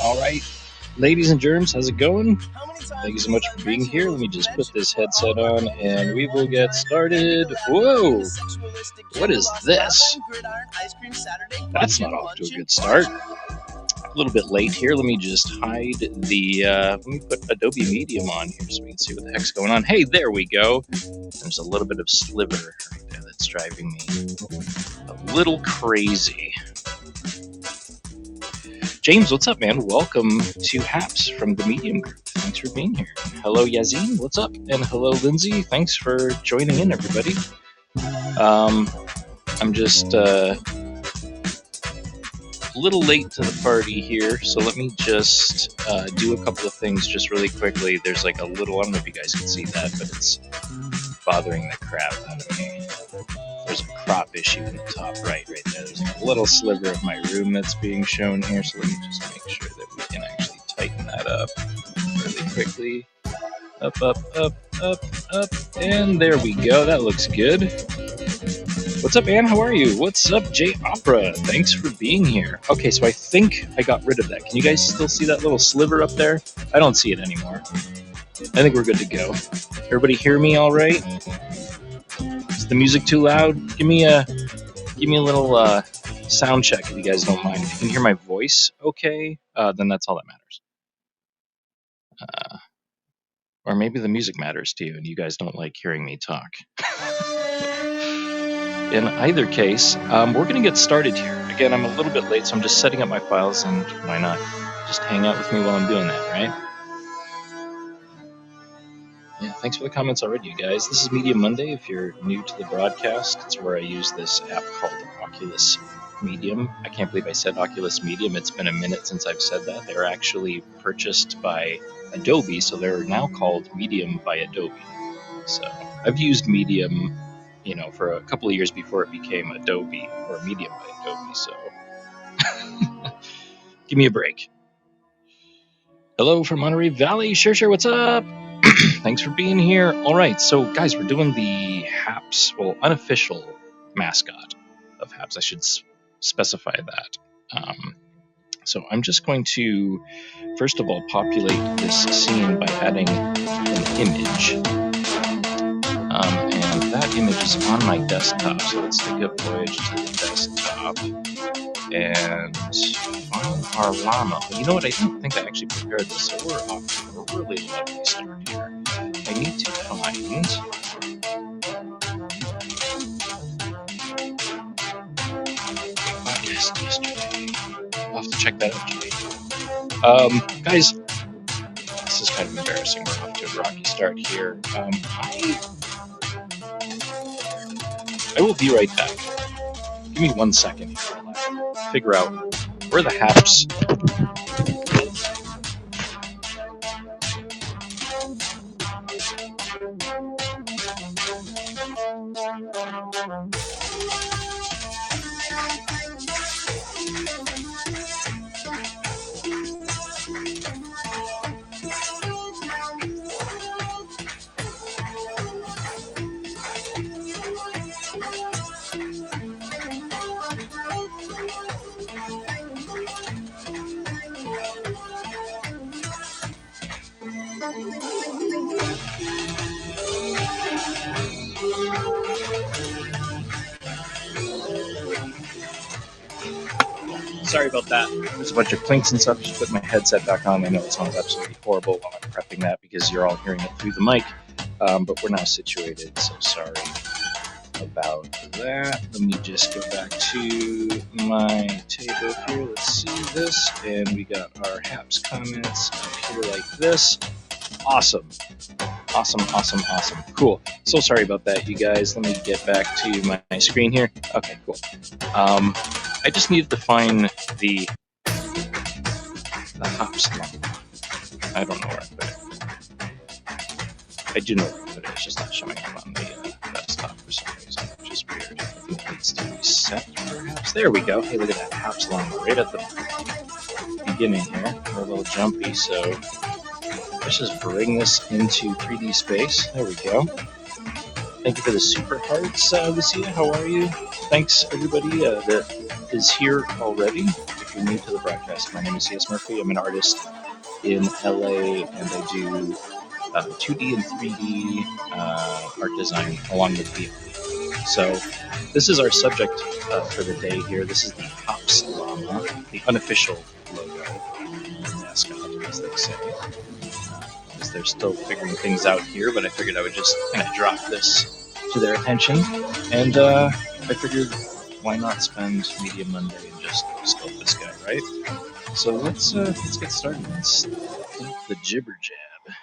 All right, ladies and germs, how's it going? Thank you so much for being here. Let me just put this headset on and we will get started. Whoa, what is this? That's not off to a good start. A little bit late here. Let me just hide the, let me put Adobe Medium on here so we can see what the heck's going on. Hey, there we go. There's a little bit of sliver right there that's driving me a little crazy. James, what's up, man? Welcome to Happs from the Medium Group. Thanks for being here. Hello, Yazine. What's up? And hello, Lindsay. Thanks for joining in, everybody. I'm just a little late to the party here, so let me just do a couple of things just really quickly. There's like a little, I don't know if you guys can see that, but it's bothering the crap out of me. There's a crop issue in the top right there. There's a little sliver of my room that's being shown here, so let me just make sure that we can actually tighten that up really quickly. Up, up, up, up, up, and there we go. That looks good. What's up, Ann? How are you? What's up, J Opera? Thanks for being here. Okay, so I think I got rid of that. Can you guys still see that little sliver up there? I don't see it anymore. I think we're good to go. Everybody hear me all right? Is the music too loud? Give me a little sound check if you guys don't mind. If you can hear my voice okay, then that's all that matters. Or maybe the music matters to you and you guys don't like hearing me talk. In either case, we're going to get started here. Again, I'm a little bit late, so I'm just setting up my files, and why not just hang out with me while I'm doing that, right? Yeah, thanks for the comments already, you guys. This is Media Monday. If you're new to the broadcast, it's where I use this app called Oculus Medium. I can't believe I said Oculus Medium. It's been a minute since I've said that. They're actually purchased by Adobe, so they're now called Medium by Adobe. So I've used Medium, you know, for a couple of years before it became Adobe or Medium by Adobe. So give me a break. Hello from Monterey Valley. Sure, what's up? Thanks for being here. All right, so guys, we're doing the Happs, well, unofficial mascot of Happs. I should specify that. So I'm just going to, first of all, populate this scene by adding an image. And that image is on my desktop, so let's take a voyage to the desktop. And on our Llama, you know what, I don't think I actually prepared this, so we're off to a really lovely start here. I need to find... podcast yesterday. I'll have to check that out today. Guys, this is kind of embarrassing. We're off to a rocky start here. I will be right back. Give me 1 second here. I'll figure out where the Happs. Sorry about that. There's a bunch of clinks and stuff. Just put my headset back on. I know it sounds absolutely horrible while I'm prepping that because you're all hearing it through the mic. But we're now situated, so sorry about that. Let me just go back to my table here. Let's see this. And we got our Happs comments up here like this. Awesome. Awesome, awesome, awesome. Cool. So sorry about that, you guys. Let me get back to my screen here. Okay, cool. I just needed to find the Happs llama. I don't know where I put it. I do know where I put it. It's just not showing up on the desktop for some reason, which is weird. I think it needs to be set, perhaps. There we go. Hey, look at that Happs llama right at the beginning here. We're a little jumpy, so let's just bring this into 3D space. There we go. Thank you for the super hearts, Lucia. How are you? Thanks, everybody that is here already. If you're new to the broadcast, my name is C.S. Murphy. I'm an artist in LA, and I do 2D and 3D art design along with VFX. So this is our subject for the day here. This is the Happs llama, the unofficial logo, mascot, as they say. As they're still figuring things out here, but I figured I would just kind of drop this to their attention. And I figured, why not spend Media Monday and just sculpt this guy, right? So let's get started. Let's do the jibber jab,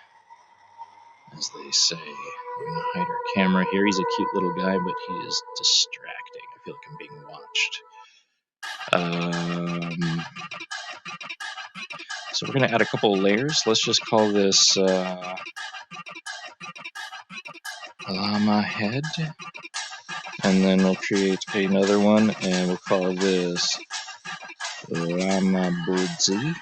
as they say. I'm gonna hide our camera here. He's a cute little guy, but he is distracting. I feel like I'm being watched. So we're gonna add a couple of layers. Let's just call this llama head, and then we'll create another one, and we'll call this llama booty.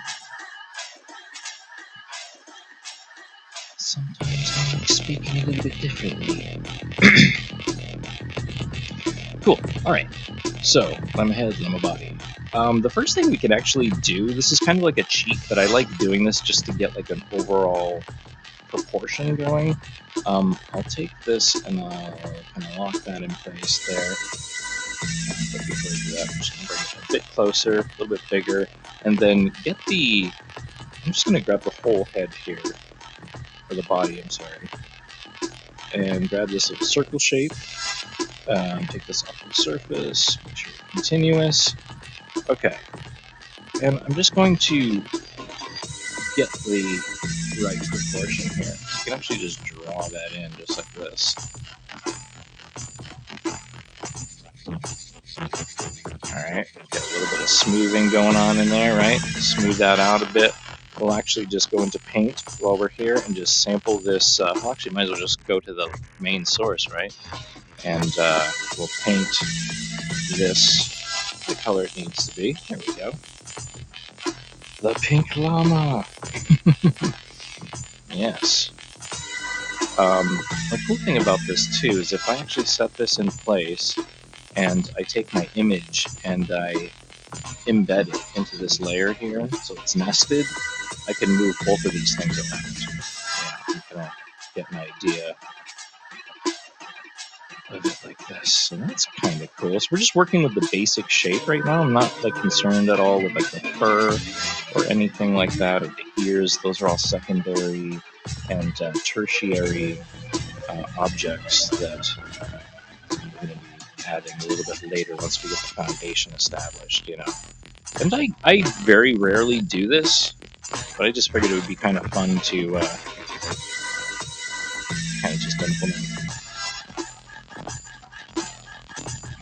Sometimes I speak a little bit differently. Cool. All right. So llama head, llama body. The first thing we can actually do, this is kind of like a cheat, but I like doing this just to get like an overall proportion going. I'll take this and I'll kind of lock that in place there. But before I do that, I'm just going to bring it a bit closer, a little bit bigger, and then get the, I'm just going to grab the whole head here, or the body, I'm sorry, and grab this little circle shape, take this off the surface, make sure it's continuous. Okay, and I'm just going to get the right proportion here. You can actually just draw that in just like this. Alright, get a little bit of smoothing going on in there, right? Smooth that out a bit. We'll actually just go into paint while we're here and just sample this. Well, actually, might as well just go to the main source, right? And we'll paint this the color it needs to be. There we go. The pink llama. Yes. The cool thing about this too is if I actually set this in place and I take my image and I embed it into this layer here, so it's nested, I can move both of these things around. Yeah, you can get an idea of it like this. So that's kind of cool. So we're just working with the basic shape right now. I'm not like concerned at all with like the fur or anything like that, or the ears. Those are all secondary and tertiary objects that we're going to be adding a little bit later once we get the foundation established, you know. And I very rarely do this, but I just figured it would be kind of fun to kind of just implement.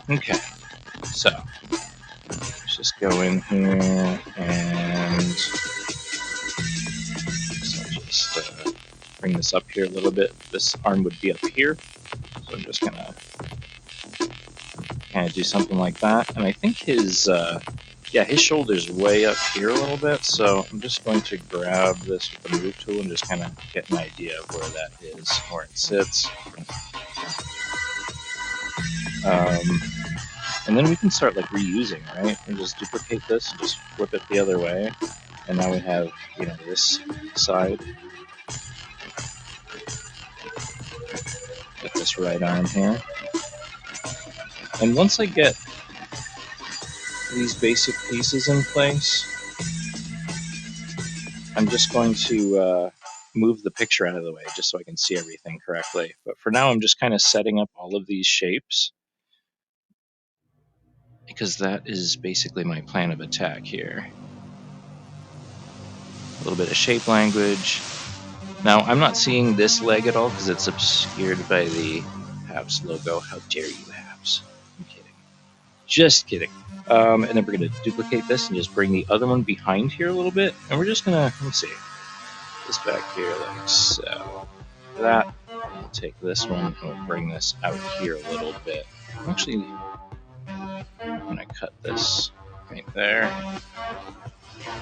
Okay, so let's just go in here and so just bring this up here a little bit. This arm would be up here, so I'm just gonna kind of do something like that. And I think his his shoulder's way up here a little bit, so I'm just going to grab this with the move tool and just kind of get an idea of where that is, where it sits. And then we can start like reusing, right? And just duplicate this and just flip it the other way. And now we have, you know, this side. Get this right arm here. And once I get these basic pieces in place, I'm just going to move the picture out of the way just so I can see everything correctly. But for now, I'm just kind of setting up all of these shapes because that is basically my plan of attack here. A little bit of shape language. Now, I'm not seeing this leg at all because it's obscured by the Happs logo. How dare you, Happs? I'm kidding. Just kidding. And then we're going to duplicate this and just bring the other one behind here a little bit. And we're just going to, let me see, this back here like so. That. We'll take this one and we'll bring this out here a little bit. Actually, I'm going to cut this right there.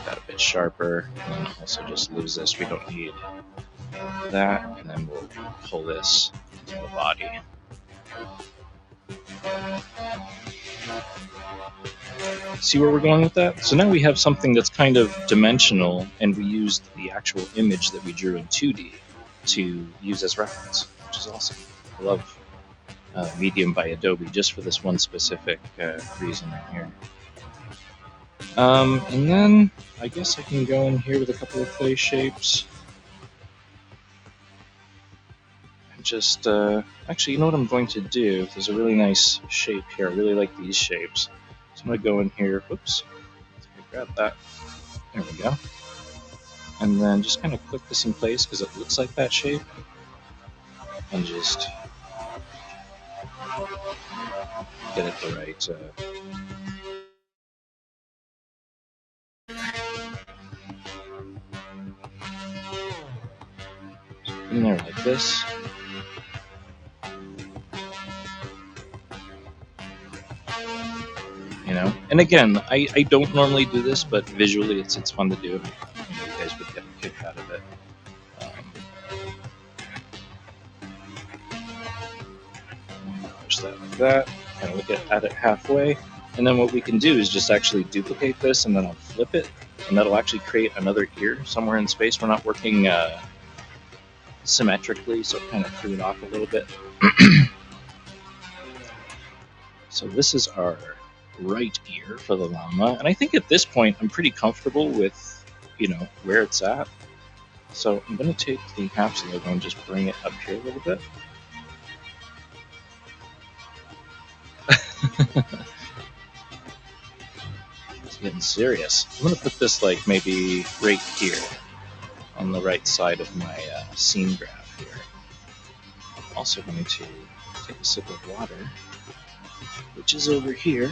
That a bit sharper. And then also just lose this. We don't need that. And then we'll pull this into the body. See where we're going with that? So now we have something that's kind of dimensional, and we used the actual image that we drew in 2D to use as reference, which is awesome. I love Medium by Adobe just for this one specific reason right here. And then I guess I can go in here with a couple of clay shapes. And just, actually, you know what I'm going to do? There's a really nice shape here. I really like these shapes. So I'm going to go in here, oops, grab that, there we go. And then just kind of click this in place because it looks like that shape. And just get it the right, in there like this. You know, and again, I don't normally do this, but visually it's fun to do. You guys would get a kick out of it. Push that like that, kind of look at it halfway, and then what we can do is just actually duplicate this, and then I'll flip it, and that'll actually create another ear somewhere in space. We're not working symmetrically, so it kind of threw it off a little bit. So this is our right ear for the llama, and I think at this point I'm pretty comfortable with, you know, where it's at. So I'm going to take the Happs logo and just bring it up here a little bit. It's getting serious. I'm going to put this like maybe right here on the right side of my scene graph here. I'm also going to take a sip of water, which is over here.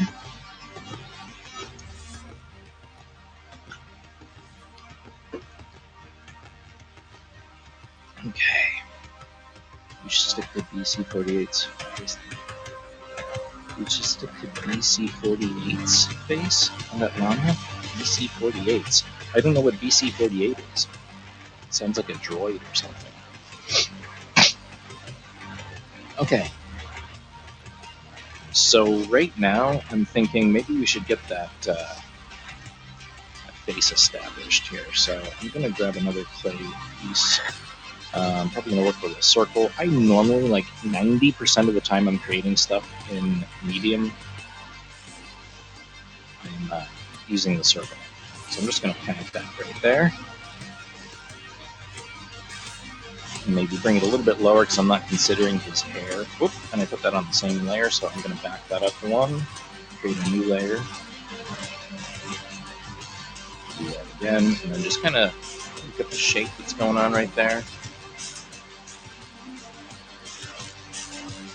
Okay. We should stick the BC-48's face. We should stick the BC-48's face on that llama. BC-48's. I don't know what BC-48 is. It sounds like a droid or something. Okay. So right now, I'm thinking maybe we should get that face established here. So I'm going to grab another clay piece. Probably going to work with a circle. I normally, like 90% of the time I'm creating stuff in Medium, I'm using the circle. So I'm just going to panic that right there. And maybe bring it a little bit lower because I'm not considering his hair. Oop, and I put that on the same layer, so I'm going to back that up one, create a new layer. Do that again, and then just kind of look at the shape that's going on right there.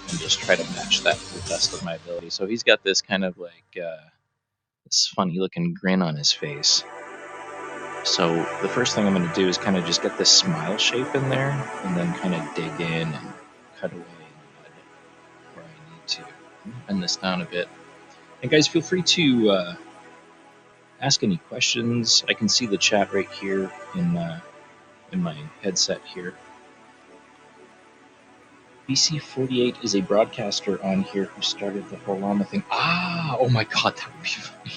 And just try to match that to the best of my ability. So he's got this kind of like this funny looking grin on his face. So the first thing I'm going to do is kind of just get this smile shape in there, and then kind of dig in and cut away where I need to. Bend this down a bit. And guys, feel free to ask any questions. I can see the chat right here in my headset here. BC-48 is a broadcaster on here who started the whole llama thing. Ah, oh my god, that would be funny.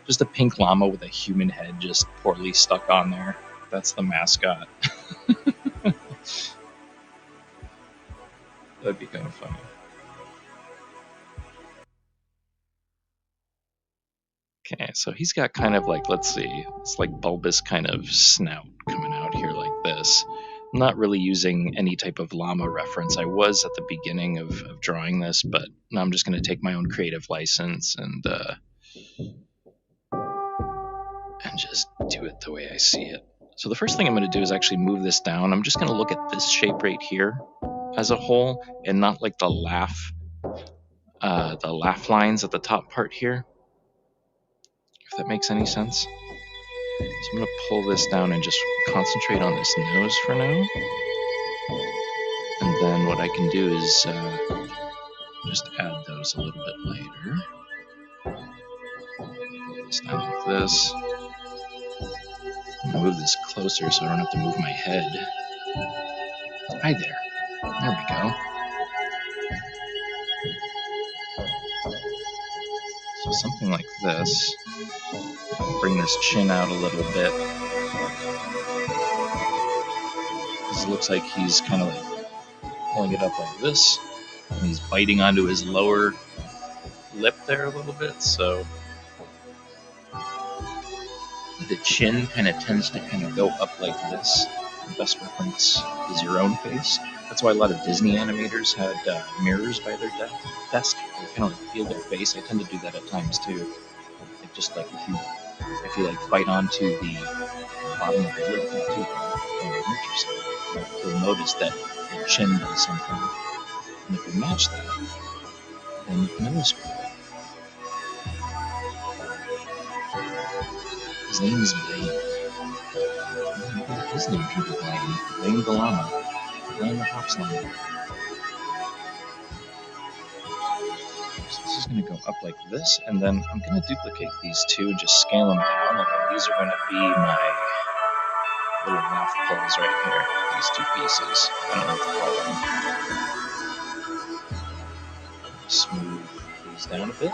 Just a pink llama with a human head just poorly stuck on there. That's the mascot. That'd be kind of funny. Okay, so he's got kind of like, let's see, it's like bulbous kind of snout coming out here like this. I'm not really using any type of llama reference. I was at the beginning of drawing this, but now I'm just going to take my own creative license and just do it the way I see it. So the first thing I'm going to do is actually move this down. I'm just going to look at this shape right here as a whole and not like the laugh lines at the top part here, if that makes any sense. So I'm going to pull this down and just concentrate on this nose for now. And then what I can do is just add those a little bit later. Pull this down like this. I'm going to move this closer so I don't have to move my head. Hi there. There we go. So something like this. Bring this chin out a little bit. It looks like he's kind of like pulling it up like this. And he's biting onto his lower lip there a little bit, so the chin kind of tends to kind of go up like this. The best reference is your own face. That's why a lot of Disney animators had mirrors by their desk. You kind of like feel their face. I tend to do that at times too. Like just like if you like bite onto the bottom of the lip too and you hurt yourself, you'll notice that your chin does something. And if you match that, then you can nose scrub it. His name is Blaine. His name can be Blaine. Blaine the Llama. Blaine the Happs Llama. So this is going to go up like this, and then I'm going to duplicate these two and just scale them down, and then these are going to be my little laugh poles right here. These two pieces. I don't know what to call them. Smooth these down a bit.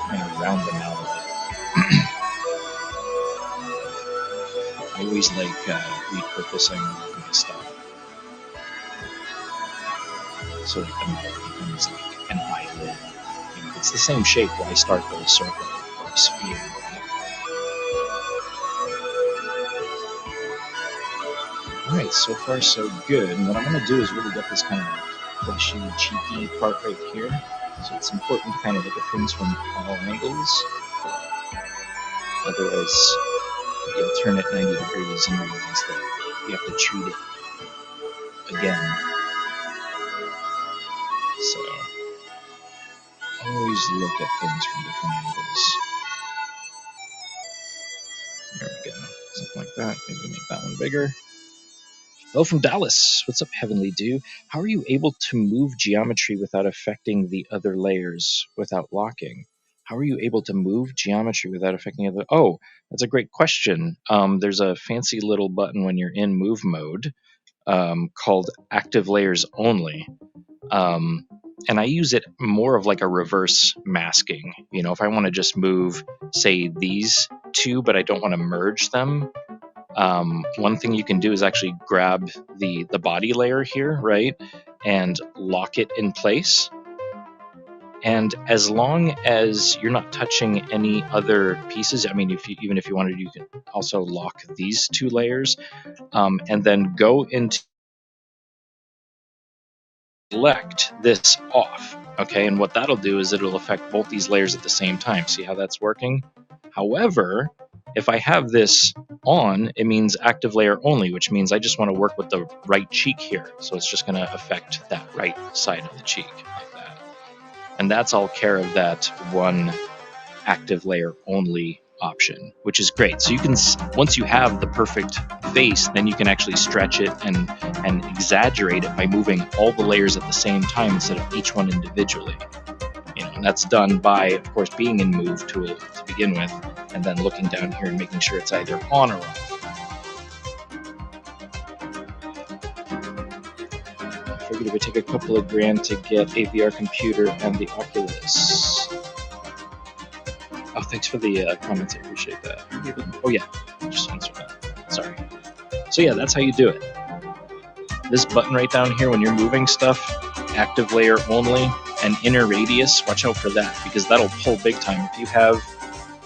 I'm going to round them out a bit. I always like repurposing my stuff. So that the mouth becomes like an eyelid. You know, it's the same shape where I start with a circle or a sphere. Alright, so far so good. And what I'm going to do is really get this kind of fleshy, cheeky part right here. So it's important to kind of look at things from all angles. Otherwise, you'll turn it 90 degrees and realize that you have to treat it again. So, always look at things from different angles. There we go. Something like that. Maybe make that one bigger. Hello from Dallas. What's up, Heavenly Dew? How are you able to move geometry without affecting the other layers without locking? How are you able to move geometry without affecting other... Oh, that's a great question. There's a fancy little button when you're in move mode called Active Layers Only. And I use it more of like a reverse masking. You know, if I want to just move, say, these two, but I don't want to merge them, one thing you can do is actually grab the body layer here, right, and lock it in place. And as long as you're not touching any other pieces, I mean, even if you wanted, you can also lock these two layers, and then go into select this off, okay? And what that'll do is it'll affect both these layers at the same time. See how that's working? However, if I have this on, it means active layer only, which means I just want to work with the right cheek here. So it's just going to affect that right side of the cheek like that. And that's all care of that one active layer only option, which is great. So you can, once you have the perfect face, then you can actually stretch it and exaggerate it by moving all the layers at the same time instead of each one individually. You know, and that's done by, of course, being in Move Tool to begin with, and then looking down here and making sure it's either on or off. I figured it would take a couple of grand to get a VR computer and the Oculus. Oh, thanks for the comments. I appreciate that. Oh, yeah. Just answer that. Sorry. So, yeah, that's how you do it. This button right down here, when you're moving stuff, active layer only, an inner radius, watch out for that, because that'll pull big time. If you have,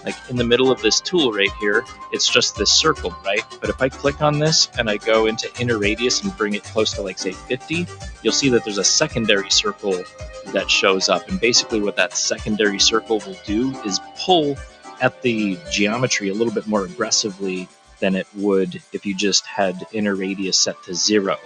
like in the middle of this tool right here, it's just this circle, right? But if I click on this and I go into inner radius and bring it close to, like, say 50, you'll see that there's a secondary circle that shows up. And basically what that secondary circle will do is pull at the geometry a little bit more aggressively than it would if you just had inner radius set to 0.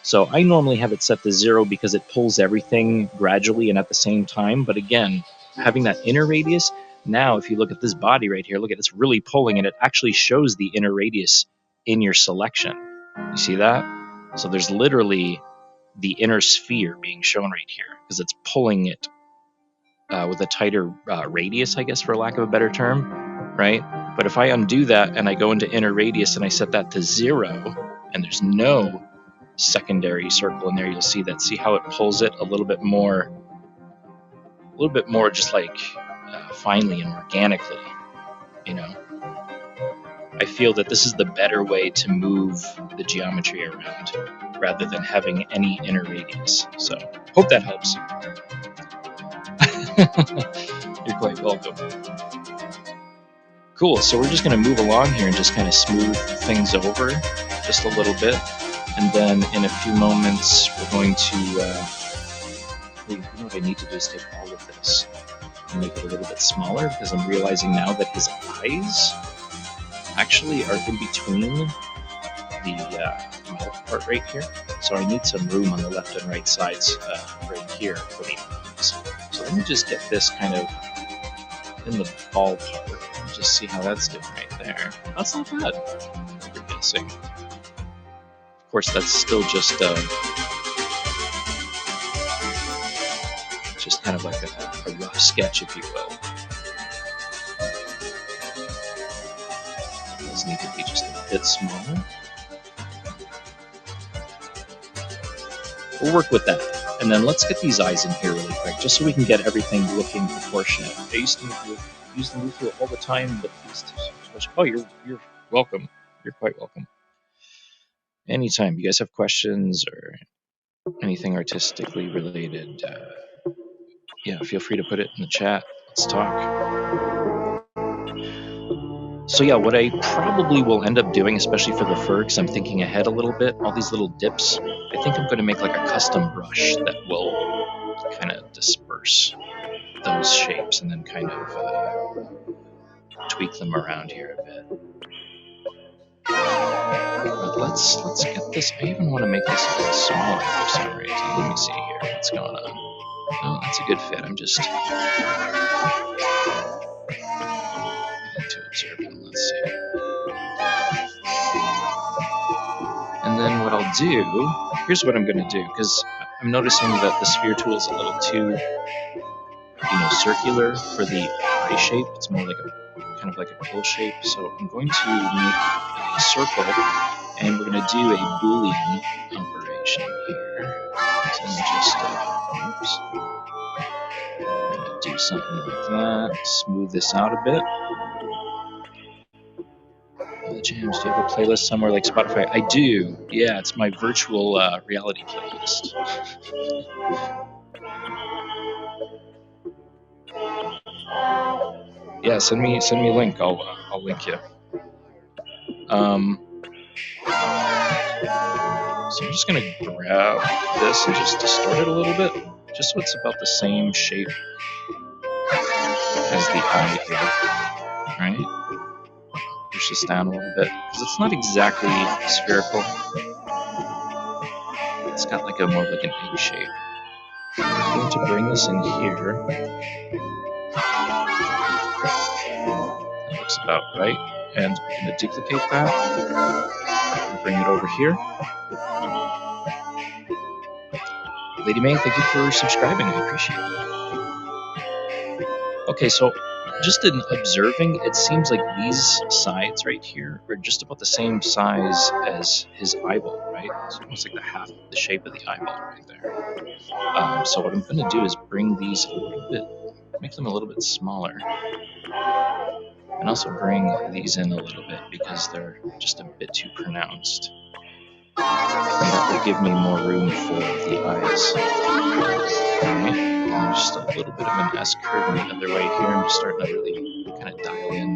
So I normally have it set to 0 because it pulls everything gradually and at the same time. But again, having that inner radius, now if you look at this body right here, look at it's really pulling, and it actually shows the inner radius in your selection. You see that? So there's literally the inner sphere being shown right here because it's pulling it with a tighter radius, I guess, for lack of a better term, right? But if I undo that and I go into inner radius and I set that to 0, and there's no secondary circle in there, you'll see that. See how it pulls it a little bit more just like finely and organically, you know? I feel that this is the better way to move the geometry around rather than having any inner radius. So hope that helps. You're quite welcome. Cool, so we're just going to move along here and just kind of smooth things over just a little bit. And then in a few moments, we're going to, you know what I need to do is take all of this and make it a little bit smaller, because I'm realizing now that his eyes actually are in between the mouth part right here. So I need some room on the left and right sides right here for the eyes. So let me just get this kind of in the ballpark and just see how that's doing right there. That's not bad, you're guessing. Of course, that's still just kind of like a rough sketch, if you will. Those need to be just a bit smaller. We'll work with that. And then let's get these eyes in here really quick, just so we can get everything looking proportionate. I used to move through it all the time, but these two so much. Oh, you're welcome. You're quite welcome. Anytime you guys have questions or anything artistically related, yeah, feel free to put it in the chat. Let's talk. So yeah, what I probably will end up doing, especially for the fur, because I'm thinking ahead a little bit, all these little dips, I think I'm going to make like a custom brush that will kind of disperse those shapes and then kind of tweak them around here a bit. But let's get this. I even want to make this a bit smaller for some reason. Let me see here what's going on. Oh, that's a good fit. I'm just need to observe it. Let's see. And then what I'll do, here's what I'm going to do, because I'm noticing that the sphere tool is a little too, circular for the eye shape. It's more like kind of like a pill shape. So I'm going to make a circle, and we're going to do a Boolean operation here. So I'm just, oops. I'm going to do something like that. Smooth this out a bit. Jams, do you have a playlist somewhere like Spotify? I do. Yeah, it's my virtual reality playlist. Yeah, send me a link. I'll link you. So I'm just gonna grab this and just distort it a little bit, just so it's about the same shape as the eye here, right? Push this down a little bit, because it's not exactly spherical. It's got like more like an egg shape. I'm going to bring this in here. That looks about right. And I'm going to duplicate that. And bring it over here. Lady May, thank you for subscribing. I appreciate that. Okay, so just in observing, it seems like these sides right here are just about the same size as his eyeball, right? It's almost like the shape of the eyeball right there. So what I'm going to do is bring these a little bit, make them a little bit smaller, and also bring these in a little bit because they're just a bit too pronounced. And that will give me more room for the eyes. Okay. Just a little bit of an S curve in the other way here. I'm just starting to really kind of dial in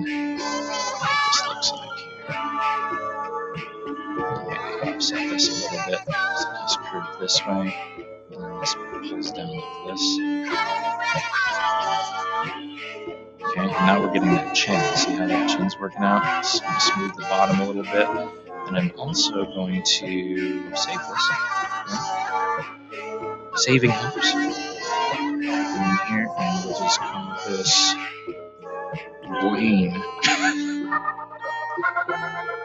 what this looks like here. Maybe offset this a little bit. So just curve this way, and then this pulls down like this. Okay, and now we're getting that chin. See how that chin's working out? Just going to smooth the bottom a little bit. And I'm also going to save this. Okay. Saving Happs. In here, and we'll just call this Blaine.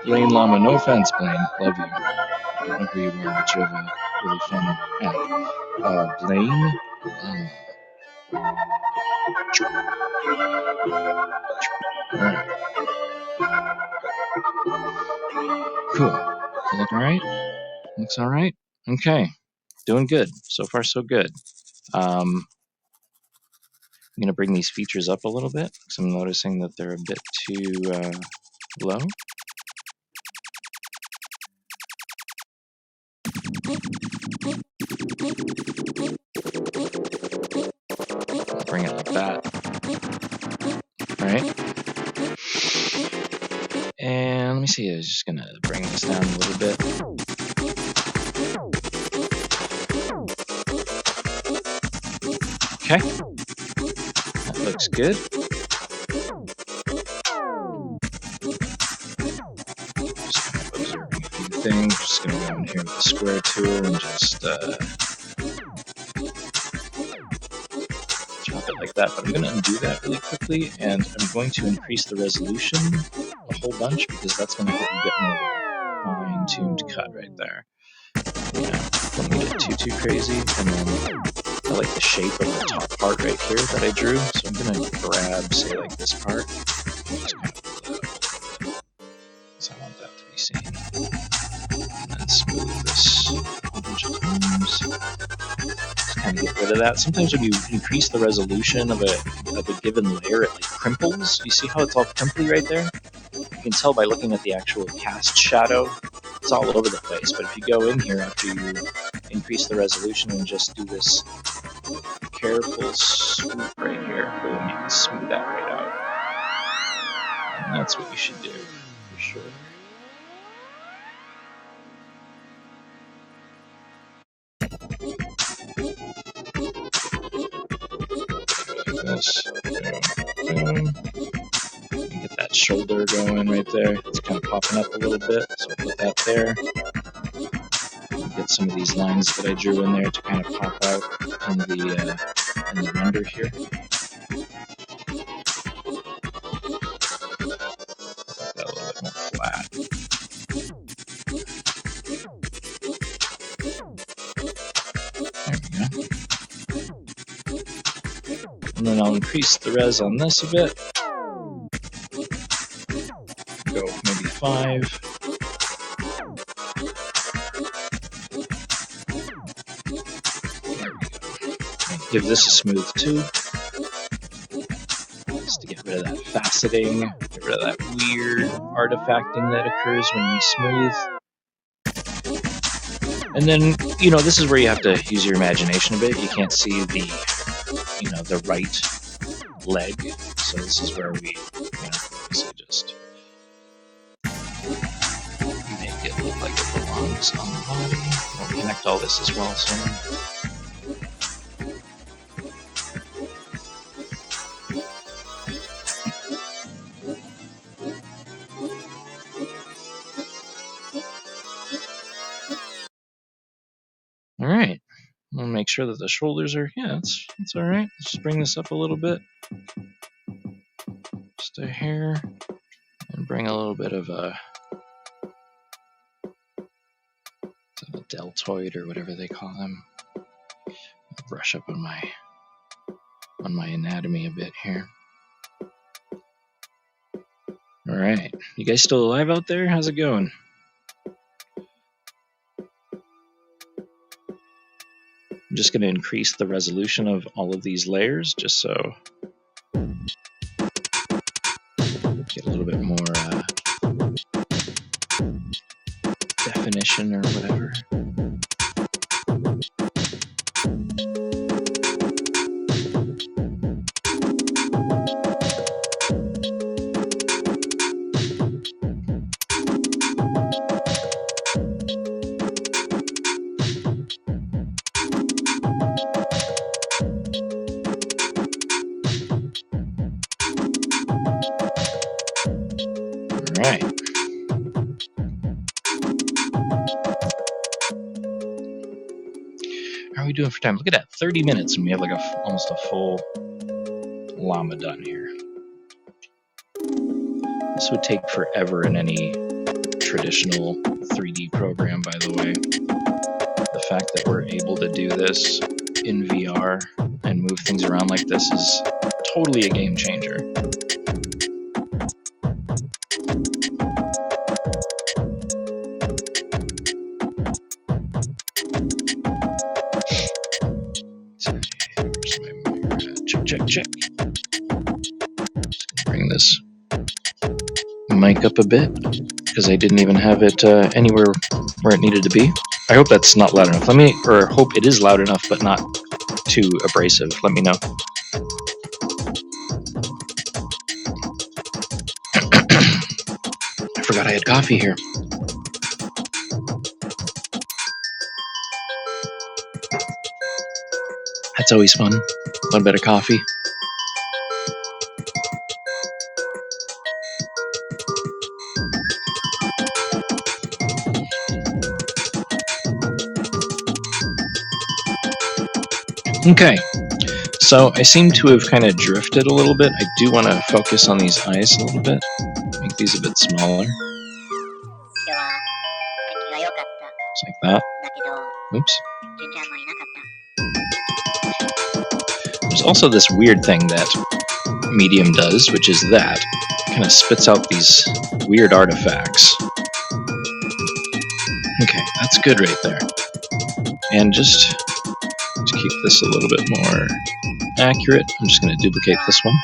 Blaine Llama. No offense, Blaine. Love you. I don't know who you are, but you have a really fun app. Blaine Llama. Alright. Cool. Look alright? Looks alright? Okay. Doing good. So far, so good. I'm going to bring these features up a little bit because I'm noticing that they're a bit too low. Bring it like that. Alright. And let me see, I was just going to bring this down a little bit. Okay. That looks good. Just kind of observing a few things. Just going to go in here with the square tool and just chop it like that. But I'm going to undo that really quickly, and I'm going to increase the resolution a whole bunch because that's going to help you get more fine-tuned cut right there. Yeah, don't need it too crazy. And then I like the shape of the top part right here that I drew, so I'm going to grab, say, like this part, and just kind of pull it up a little bit, because I want that to be seen. And then smooth this a bunch of times. Just kind of get rid of that. Sometimes when you increase the resolution of a given layer, it like crimples. You see how it's all crimply right there? You can tell by looking at the actual cast shadow. It's all over the place, but if you go in here after you increase the resolution and just do this careful swoop right here, boom, you can smooth that right out. And that's what you should do, for sure. Like this, boom. Get that shoulder going right there. It's kind of popping up a little bit, so I'll put that there. Get some of these lines that I drew in there to kind of pop out in the render here. Make that a little bit more flat. There we go. And then I'll increase the res on this a bit. Go maybe 5. Give this a smooth 2, just to get rid of that faceting, get rid of that weird artifacting that occurs when you smooth. And then, this is where you have to use your imagination a bit. You can't see the right leg, so this is where we, basically just make it look like it belongs on the body. We'll connect all this as well, so. All right, we'll make sure that the shoulders are, it's all right. Let's just bring this up a little bit, just a hair, and bring a little bit of a deltoid or whatever they call them. I'll brush up on my anatomy a bit here. All right, you guys still alive out there? How's it going? I'm just going to increase the resolution of all of these layers just so get a little bit more definition or whatever. Alright. How are we doing for time? Look at that, 30 minutes and we have like almost a full llama done here. This would take forever in any traditional 3D program, by the way. The fact that we're able to do this in VR and move things around like this is totally a game changer. Check. Just gonna bring this mic up a bit because I didn't even have it anywhere where it needed to be. I hope that's not loud enough. Hope it is loud enough, but not too abrasive. Let me know. I forgot I had coffee here. That's always fun. A little bit of coffee. Okay, so I seem to have kind of drifted a little bit. I do want to focus on these eyes a little bit. Make these a bit smaller. Just like that. Oops. There's also this weird thing that Medium does, which is that it kind of spits out these weird artifacts. Okay, that's good right there. And just to keep this a little bit more accurate, I'm just going to duplicate this one.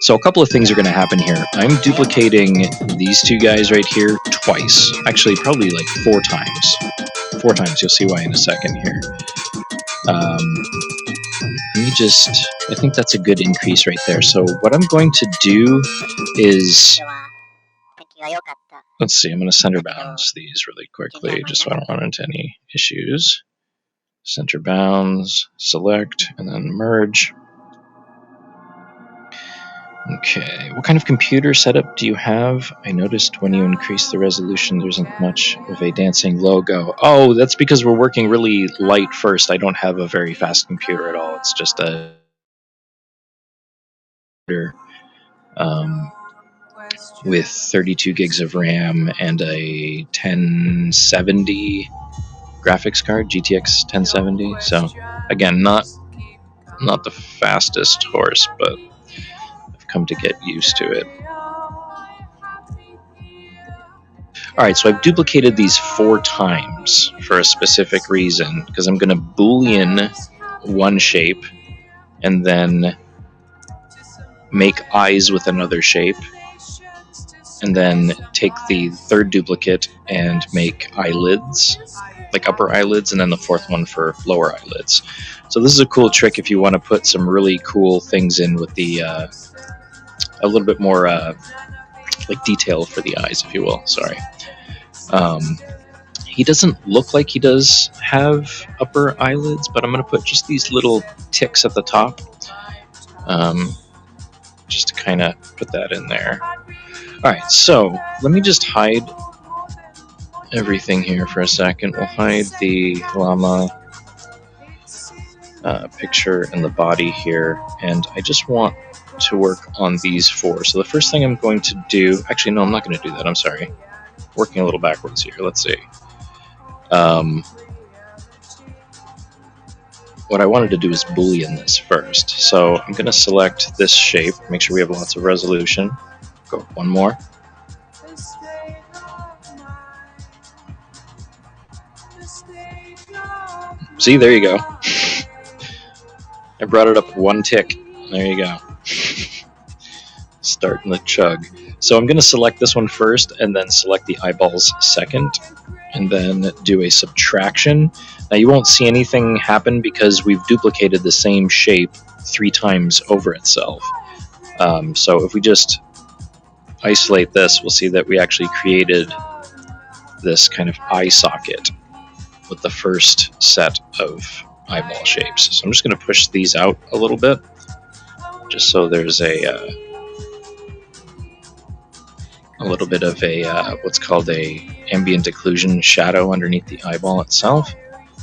So a couple of things are going to happen here. I'm duplicating these two guys right here twice. Actually, probably like 4 times. 4 times, you'll see why in a second here. I think that's a good increase right there. So what I'm going to do is, let's see, I'm going to center bounds these really quickly, just so I don't run into any issues. Center bounds, select, and then merge. Okay, what kind of computer setup do you have? I noticed when you increase the resolution, there isn't much of a dancing logo. Oh, that's because we're working really light first. I don't have a very fast computer at all. It's just a with 32 gigs of RAM and a 1070 graphics card, GTX 1070. So again, not the fastest horse, but I've come to get used to it. Alright, so I've duplicated these 4 times for a specific reason, because I'm going to Boolean one shape and then make eyes with another shape, and then take the 3rd duplicate and make eyelids, like upper eyelids, and then the 4th one for lower eyelids. So this is a cool trick if you want to put some really cool things in with the a little bit more like detail for the eyes, if you will. Sorry. He doesn't look like he does have upper eyelids, but I'm going to put just these little ticks at the top, just to kind of put that in there. Alright, so let me just hide everything here for a second. We'll hide the llama picture and the body here, and I just want to work on these 4. So the first thing I'm going to do, actually no, I'm not going to do that, I'm sorry. Working a little backwards here, let's see. What I wanted to do is Boolean this first. So I'm going to select this shape, make sure we have lots of resolution. Go one more. See, there you go. I brought it up 1 tick. There you go. Starting the chug. So I'm going to select this one first and then select the eyeballs second, and then do a subtraction. Now you won't see anything happen because we've duplicated the same shape 3 times over itself. So if we just isolate this, we'll see that we actually created this kind of eye socket with the first set of eyeball shapes. So I'm just going to push these out a little bit, just so there's a little bit of a what's called a ambient occlusion shadow underneath the eyeball itself.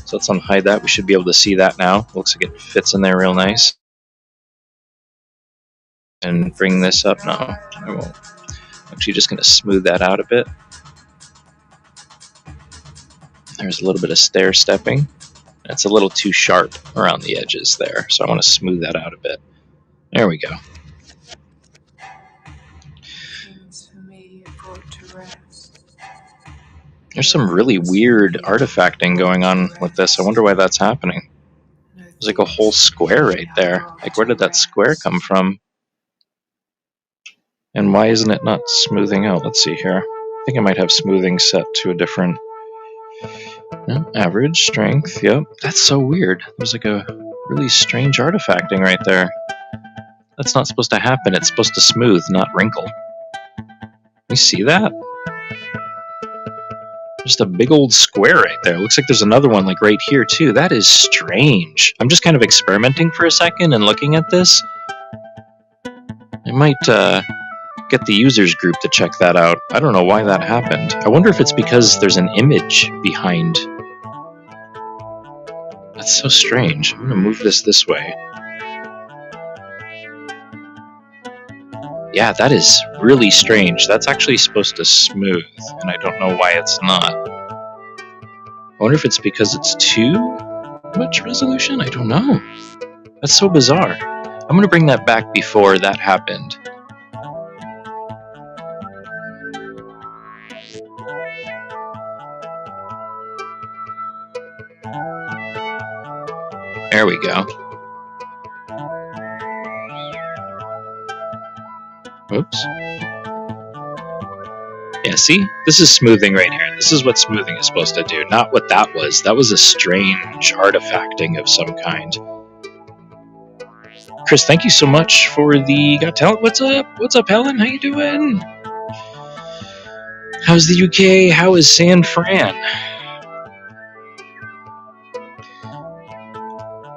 So let's unhide that. We should be able to see that now. Looks like it fits in there real nice. And bring this up. No, I won't. I'm actually just going to smooth that out a bit. There's a little bit of stair stepping. It's a little too sharp around the edges there, so I want to smooth that out a bit. There we go. There's some really weird artifacting going on with this. I wonder why that's happening. There's like a whole square right there. Like, where did that square come from? And why isn't it not smoothing out? Let's see here. I think I might have smoothing set to a different average strength. Yep, that's so weird. There's like a really strange artifacting right there. That's not supposed to happen. It's supposed to smooth, not wrinkle. You see that? Just a big old square right there. Looks like there's another one like right here too. That is strange. I'm just kind of experimenting for a second and looking at this. I might get the users group to check that out. I don't know why that happened. I wonder if it's because there's an image behind. That's so strange. I'm going to move this way. Yeah, that is really strange. That's actually supposed to smooth, and I don't know why it's not. I wonder if it's because it's too much resolution? I don't know. That's so bizarre. I'm going to bring that back before that happened. There we go. Oops. Yeah, see? This is smoothing right here. This is what smoothing is supposed to do, not what that was. That was a strange artifacting of some kind. Chris, thank you so much for the Got Talent. What's up? What's up, Helen? How you doing? How's the UK? How is San Fran?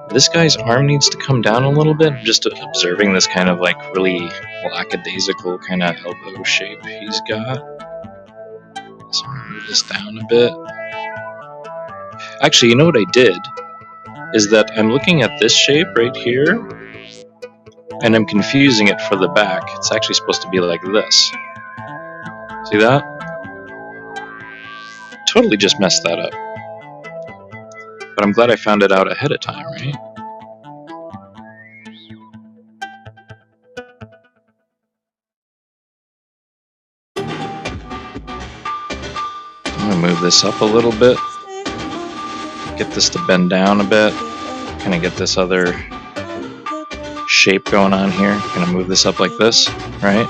This guy's arm needs to come down a little bit. I'm just observing this kind of like really lackadaisical kind of elbow shape he's got. So I'm gonna move this down a bit. Actually, you know what I did? Is that I'm looking at this shape right here, and I'm confusing it for the back. It's actually supposed to be like this. See that? Totally just messed that up. But I'm glad I found it out ahead of time, right? I'm going to move this up a little bit. Get this to bend down a bit. Kind of get this other shape going on here. Going to move this up like this, right?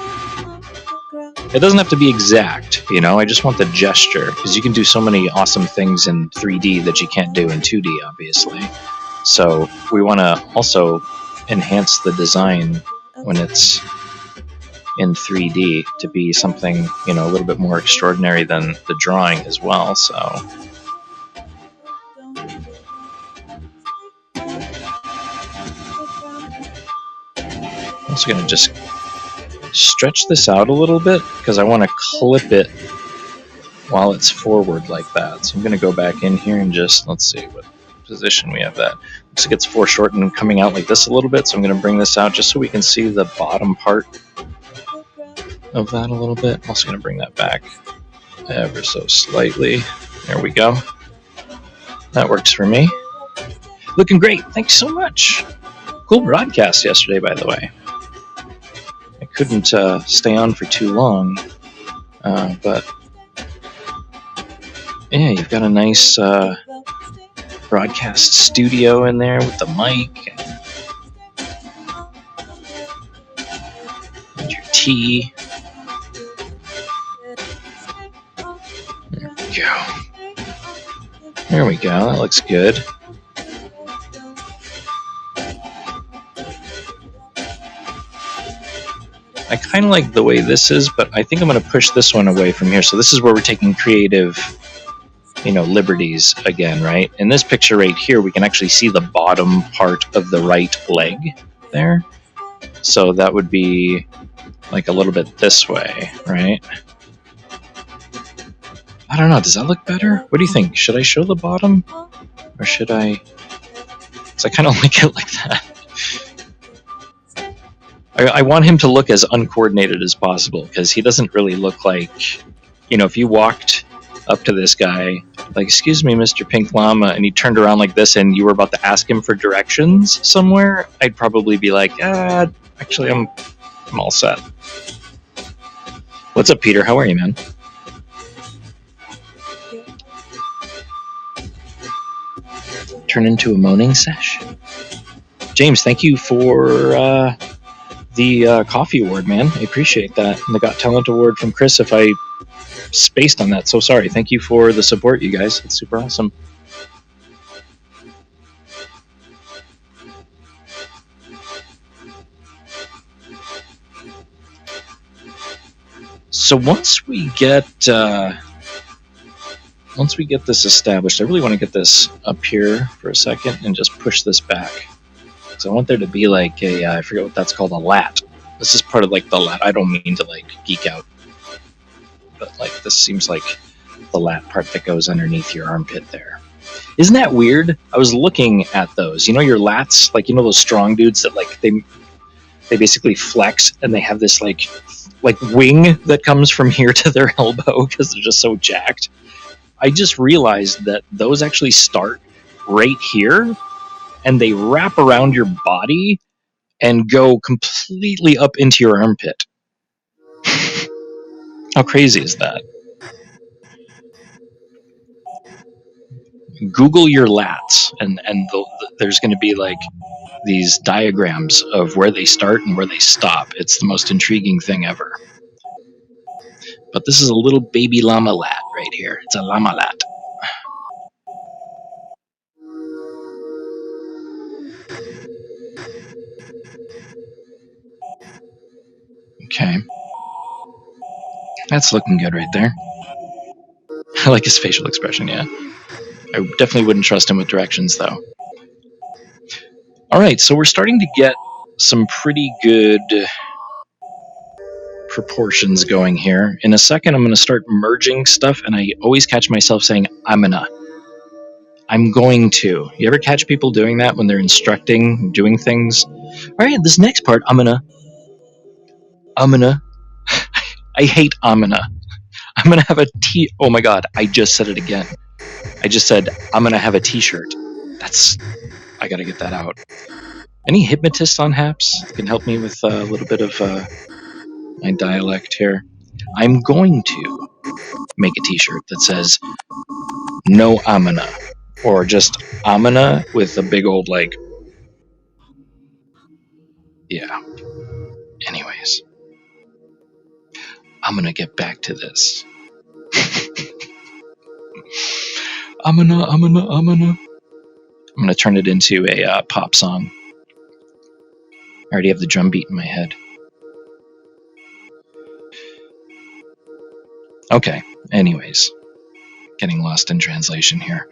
It doesn't have to be exact, you know, I just want the gesture, because you can do so many awesome things in 3D that you can't do in 2D, obviously. So we want to also enhance the design when it's in 3D to be something, you know, a little bit more extraordinary than the drawing as well, so. I'm also going to just stretch this out a little bit because I want to clip it while it's forward like that. So I'm going to go back in here and just, let's see what position we have that. Looks like it's foreshortened and coming out like this a little bit, so I'm going to bring this out just so we can see the bottom part of that a little bit. I'm also going to bring that back ever so slightly. There we go. That works for me. Looking great. Thanks so much. Cool broadcast yesterday, by the way. I couldn't stay on for too long, but yeah, you've got a nice broadcast studio in there with the mic and your tea. There we go. There we go. That looks good. I kind of like the way this is, but I think I'm going to push this one away from here. So this is where we're taking creative, you know, liberties again, right? In this picture right here, we can actually see the bottom part of the right leg there. So that would be like a little bit this way, right? I don't know. Does that look better? What do you think? Should I show the bottom? Or should I? Because I kind of like it like that. I want him to look as uncoordinated as possible, because he doesn't really look like, you know, if you walked up to this guy, like, excuse me, Mr. Pink Llama, and he turned around like this and you were about to ask him for directions somewhere, I'd probably be like, actually, I'm all set. What's up, Peter? How are you, man? Turn into a moaning sesh. James, thank you for the coffee award, man. I appreciate that. And the Got Talent award from Chris, if I spaced on that. So sorry. Thank you for the support, you guys. It's super awesome. So once we get this established, I really want to get this up here for a second and just push this back. So I want there to be like a, I forget what that's called, a lat. This is part of like the lat. I don't mean to like geek out, but like this seems like the lat part that goes underneath your armpit there. Isn't that weird? I was looking at those. You know your lats, like, you know those strong dudes that like they basically flex and they have this like wing that comes from here to their elbow because they're just so jacked. I just realized that those actually start right here and they wrap around your body and go completely up into your armpit. How crazy is that? Google your lats, and there's going to be like these diagrams of where they start and where they stop. It's the most intriguing thing ever. But this is a little baby llama lat right here. It's a llama lat. Okay. That's looking good right there. I like his facial expression, yeah. I definitely wouldn't trust him with directions, though. All right, so we're starting to get some pretty good proportions going here. In a second, I'm going to start merging stuff, and I always catch myself saying, I'm going to. You ever catch people doing that when they're instructing, doing things? All right, this next part, I'm gonna. I hate I'm gonna have a oh my god, I just said it again. I just said, I'm gonna have a t-shirt. I gotta get that out. Any hypnotists on Happs can help me with a little bit of my dialect here? I'm going to make a t-shirt that says, no Amina. Or just Amina with a big old, like, yeah. Anyways. I'm gonna get back to this. I'm gonna turn it into a pop song. I already have the drum beat in my head. Okay, anyways. Getting lost in translation here.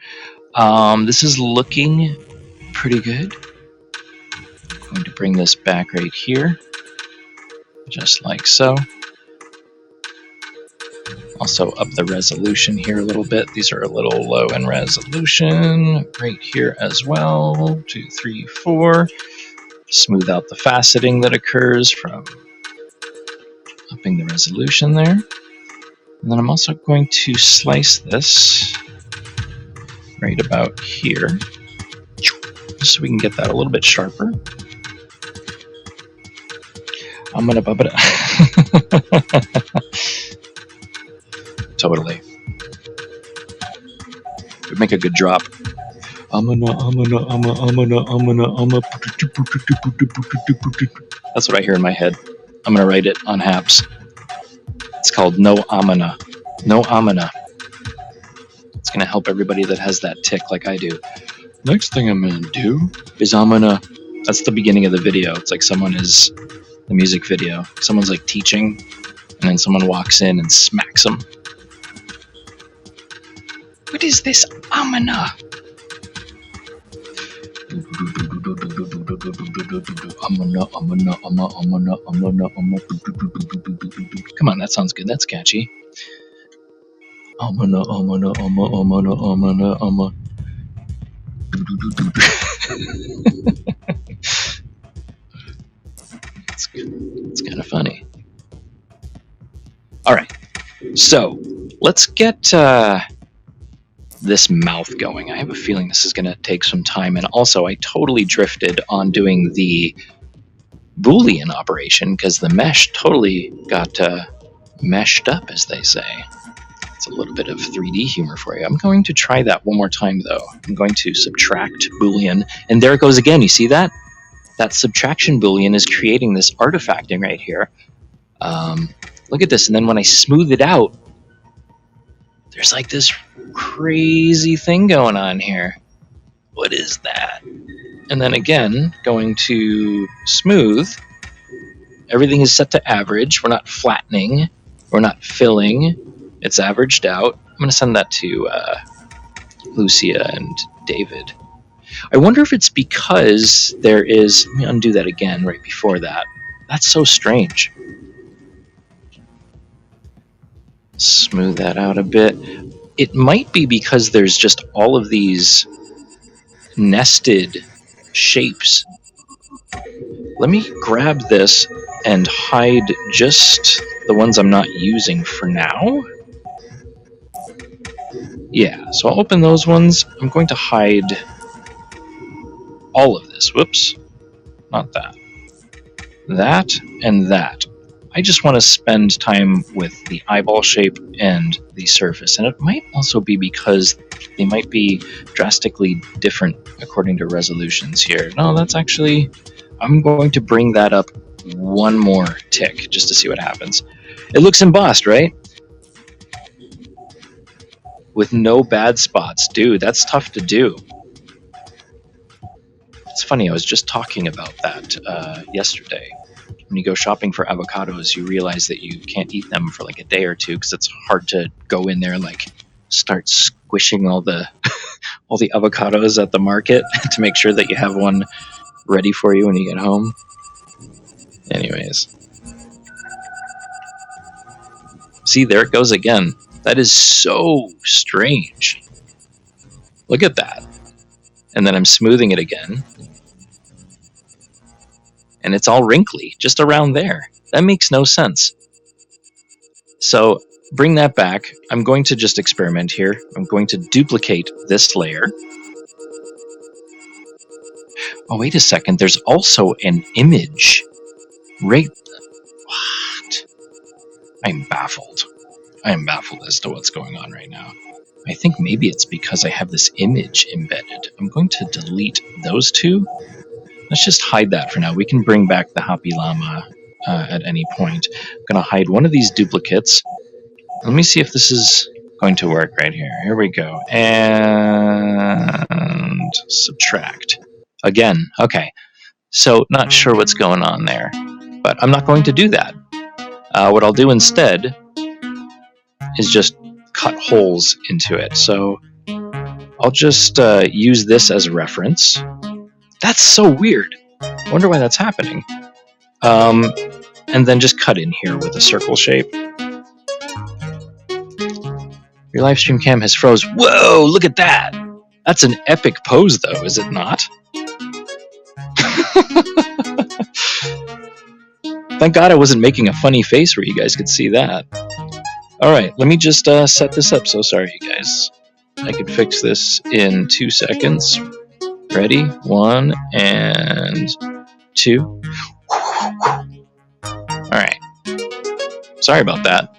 This is looking pretty good. I'm going to bring this back right here. Just like so. Also up the resolution here a little bit. These are a little low in resolution. Right here as well. 2, 3, 4. Smooth out the faceting that occurs from upping the resolution there. And then I'm also going to slice this right about here, just so we can get that a little bit sharper. I'm gonna bub it. Totally. It would make a good drop. That's what I hear in my head. I'm gonna write it on Happs. It's called No Amina. No Amina. It's gonna help everybody that has that tick like I do. Next thing I'm gonna do is that's the beginning of the video. It's like the music video. Someone's like teaching, and then someone walks in and smacks them. What is this Amina? Come on, that sounds good. That's catchy. It's kind of funny. All right, so let's get this mouth going. I have a feeling this is going to take some time, and also I totally drifted on doing the Boolean operation because the mesh totally got meshed up, as they say. It's a little bit of 3D humor for you. I'm going to try that one more time, though. I'm going to subtract Boolean, and there it goes again. You see that? That subtraction Boolean is creating this artifacting right here. Look at this, and then when I smooth it out, there's like this crazy thing going on here. What is that? And then again, going to smooth. Everything is set to average. We're not flattening. We're not filling. It's averaged out. I'm going to send that to Lucia and David. I wonder if it's because there is... Let me undo that again right before that. That's so strange. Smooth that out a bit. It might be because there's just all of these nested shapes. Let me grab this and hide just the ones I'm not using for now. Yeah, so I'll open those ones. I'm going to hide all of this. Whoops, not that. That and that. I just want to spend time with the eyeball shape and the surface. And it might also be because they might be drastically different according to resolutions here. No, that's actually... I'm going to bring that up one more tick just to see what happens. It looks embossed, right? With no bad spots. Dude, that's tough to do. It's funny, I was just talking about that yesterday. When you go shopping for avocados, you realize that you can't eat them for like a day or two because it's hard to go in there and like start squishing all the all the avocados at the market to make sure that you have one ready for you when you get home. Anyways. See, there it goes again. That is so strange. Look at that. And then I'm smoothing it again. And it's all wrinkly, just around there. That makes no sense. So, bring that back. I'm going to just experiment here. I'm going to duplicate this layer. Oh, wait a second. There's also an image. Right. What? I'm baffled. I am baffled as to what's going on right now. I think maybe it's because I have this image embedded. I'm going to delete those two. Let's just hide that for now. We can bring back the Happy Llama at any point. I'm going to hide one of these duplicates. Let me see if this is going to work right here. Here we go. And subtract. Again. Okay. So not sure what's going on there. But I'm not going to do that. What I'll do instead is just cut holes into it. So I'll just use this as a reference. That's so weird. I wonder why that's happening. And then just cut in here with a circle shape. Your live stream cam has froze. Whoa, look at that. That's an epic pose, though, is it not? Thank God I wasn't making a funny face where you guys could see that. All right, let me just set this up. So sorry, you guys. I could fix this in 2 seconds. Ready? 1 and 2. All right. Sorry about that.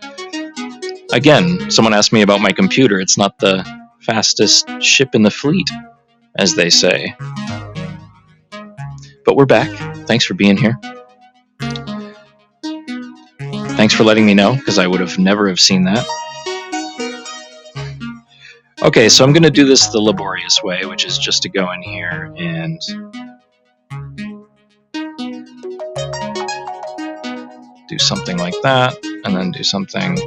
Again, someone asked me about my computer. It's not the fastest ship in the fleet, as they say. But we're back. Thanks for being here. Thanks for letting me know, because I would have never have seen that. Okay, so I'm going to do this the laborious way, which is just to go in here and do something like that, and then do something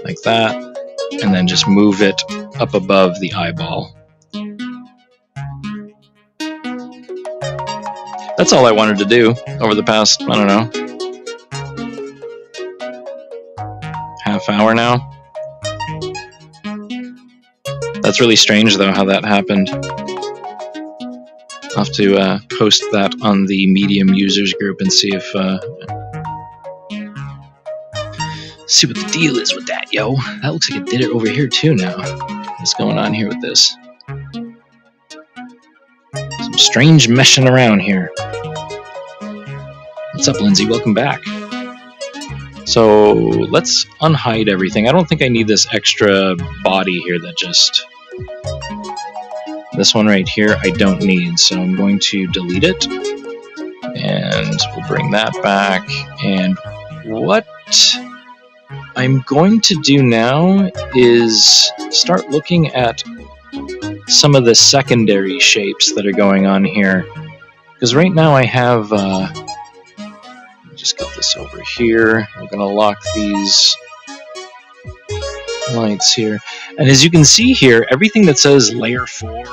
like that, and then just move it up above the eyeball. That's all I wanted to do over the past, I don't know, half hour now. That's really strange, though, how that happened. I'll have to post that on the Medium users group and see if see what the deal is with that, yo. That looks like it did it over here too now. What's going on here with this? Some strange meshing around here. What's up, Lindsay? Welcome back. So let's unhide everything. I don't think I need this extra body here that just... This one right here I don't need, so I'm going to delete it. And we'll bring that back. And what I'm going to do now is start looking at some of the secondary shapes that are going on here. Because right now I have... just get this over here. I'm going to lock these lights here. And as you can see here, everything that says layer 4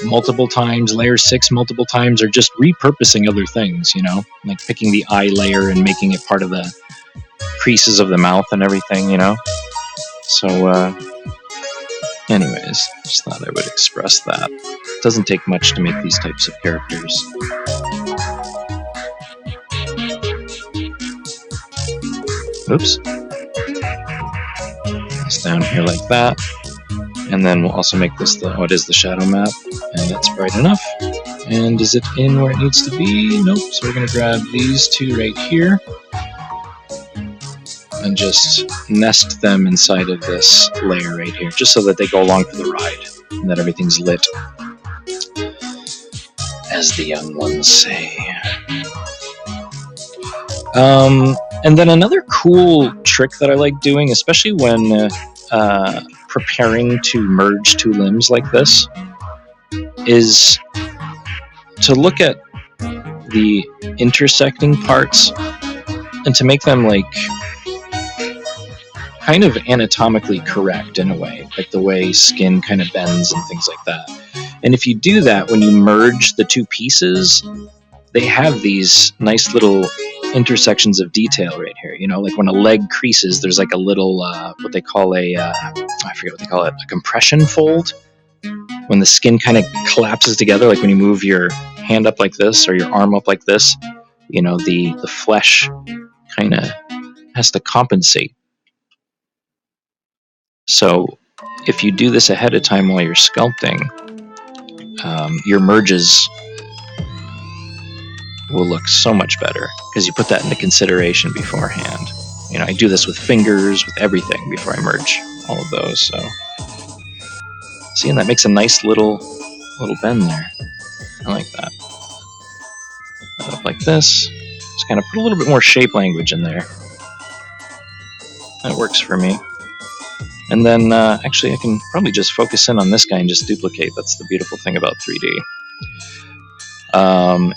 multiple times, layer 6 multiple times, are just repurposing other things, you know? Like picking the eye layer and making it part of the creases of the mouth and everything, you know? So, anyways, just thought I would express that. It doesn't take much to make these types of characters. Oops. It's down here like that. And then we'll also make this the, what is the shadow map. And it's bright enough. And is it in where it needs to be? Nope. So we're going to grab these two right here. And just nest them inside of this layer right here. Just so that they go along for the ride. And that everything's lit. As the young ones say. And then another cool trick that I like doing, especially when preparing to merge two limbs like this, is to look at the intersecting parts and to make them like kind of anatomically correct in a way, like the way skin kind of bends and things like that. And if you do that, when you merge the two pieces, they have these nice little intersections of detail right here. You know, like when a leg creases, there's like a little, what they call a, I forget what they call it, a compression fold. When the skin kind of collapses together, like when you move your hand up like this or your arm up like this, you know, the flesh kind of has to compensate. So if you do this ahead of time while you're sculpting, your merges will look so much better because you put that into consideration beforehand. You know, I do this with fingers, with everything before I merge all of those. So, see, and that makes a nice little bend there. I like that. That up like this. Just kind of put a little bit more shape language in there. That works for me. And then, actually, I can probably just focus in on this guy and just duplicate. That's the beautiful thing about 3D.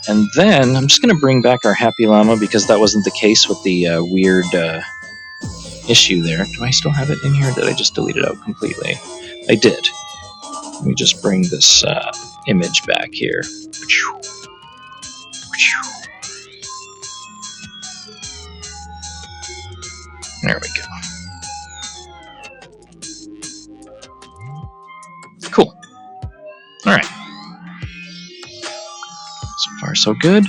And then I'm just going to bring back our Happy Llama because that wasn't the case with the weird issue there. Do I still have it in here? Or did I just delete it out completely? I did. Let me just bring this image back here. There we go. Cool. All right. So far, so good.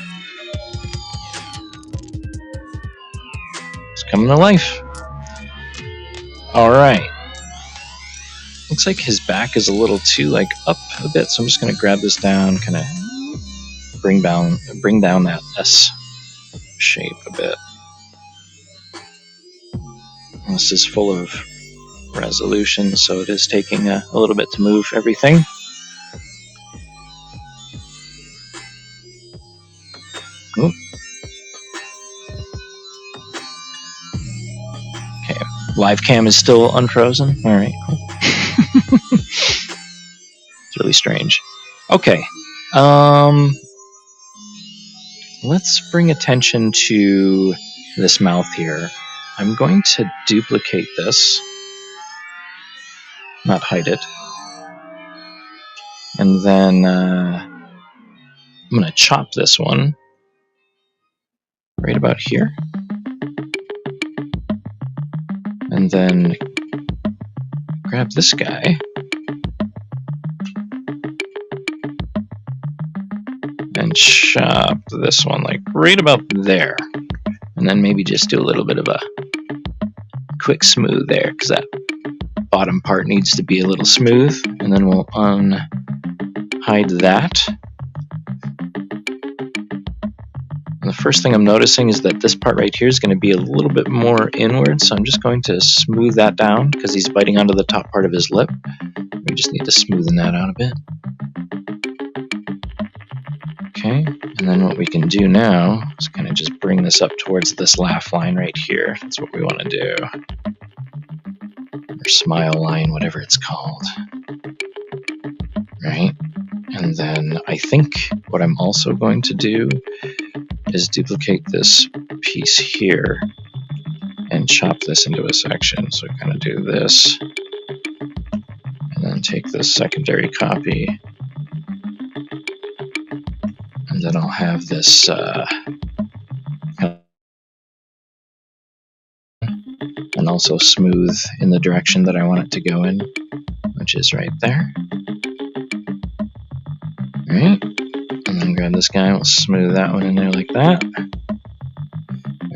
It's coming to life. All right. Looks like his back is a little too like up a bit, so I'm just going to grab this down, kind of bring down that S shape a bit. This is full of resolution, so it is taking a little bit to move everything. Ooh. Okay, live cam is still unfrozen. All right, cool. It's really strange. Okay, let's bring attention to this mouth here. I'm going to duplicate this, not hide it, and then I'm going to chop this one right about here. And then grab this guy and chop this one like right about there. And then maybe just do a little bit of a quick smooth there, because that bottom part needs to be a little smooth. And then we'll unhide that. And the first thing I'm noticing is that this part right here is going to be a little bit more inward, so I'm just going to smooth that down because he's biting onto the top part of his lip. We just need to smoothen that out a bit. Okay, and then what we can do now is kind of just bring this up towards this laugh line right here. That's what we want to do. Or smile line, whatever it's called. Right? And then I think what I'm also going to do is duplicate this piece here and chop this into a section. So kind of do this, and then take this secondary copy, and then I'll have this and also smooth in the direction that I want it to go in, which is right there. All right, and then grab this guy, we'll smooth that one in there like that.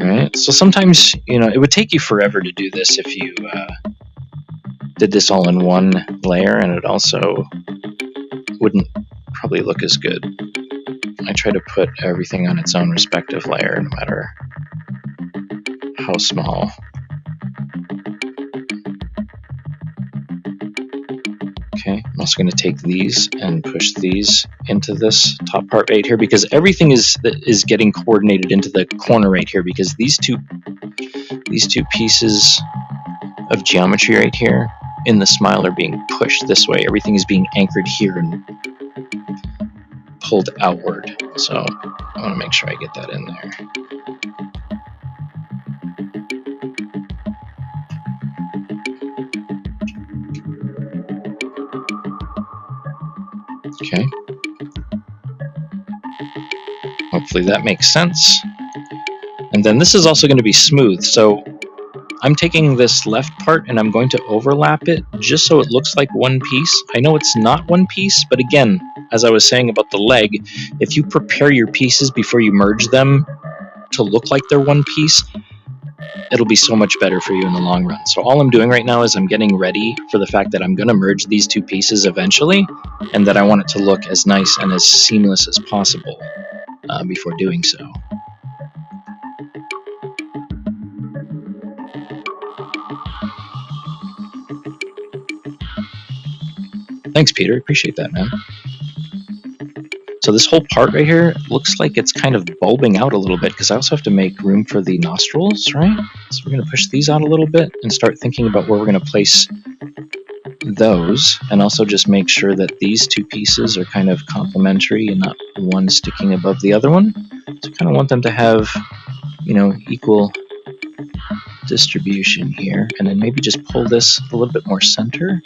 All right, so sometimes, you know, it would take you forever to do this if you did this all in one layer, and it also wouldn't probably look as good. I try to put everything on its own respective layer, no matter how small. Okay, I'm also going to take these and push these into this top part right here, because everything is getting coordinated into the corner right here, because these two pieces of geometry right here in the smile are being pushed this way. Everything is being anchored here and pulled outward. So I want to make sure I get that in there. Okay. Hopefully that makes sense. And then this is also going to be smooth. So I'm taking this left part and I'm going to overlap it just so it looks like one piece. I know it's not one piece, but again, as I was saying about the leg, if you prepare your pieces before you merge them to look like they're one piece, it'll be so much better for you in the long run. So all I'm doing right now is I'm getting ready for the fact that I'm going to merge these two pieces eventually, and that I want it to look as nice and as seamless as possible before doing so. Thanks, Peter. Appreciate that, man. So this whole part right here looks like it's kind of bulbing out a little bit, because I also have to make room for the nostrils, right? So we're going to push these out a little bit and start thinking about where we're going to place those, and also just make sure that these two pieces are kind of complementary and not one sticking above the other one. So I kind of want them to have, you know, equal distribution here, and then maybe just pull this a little bit more center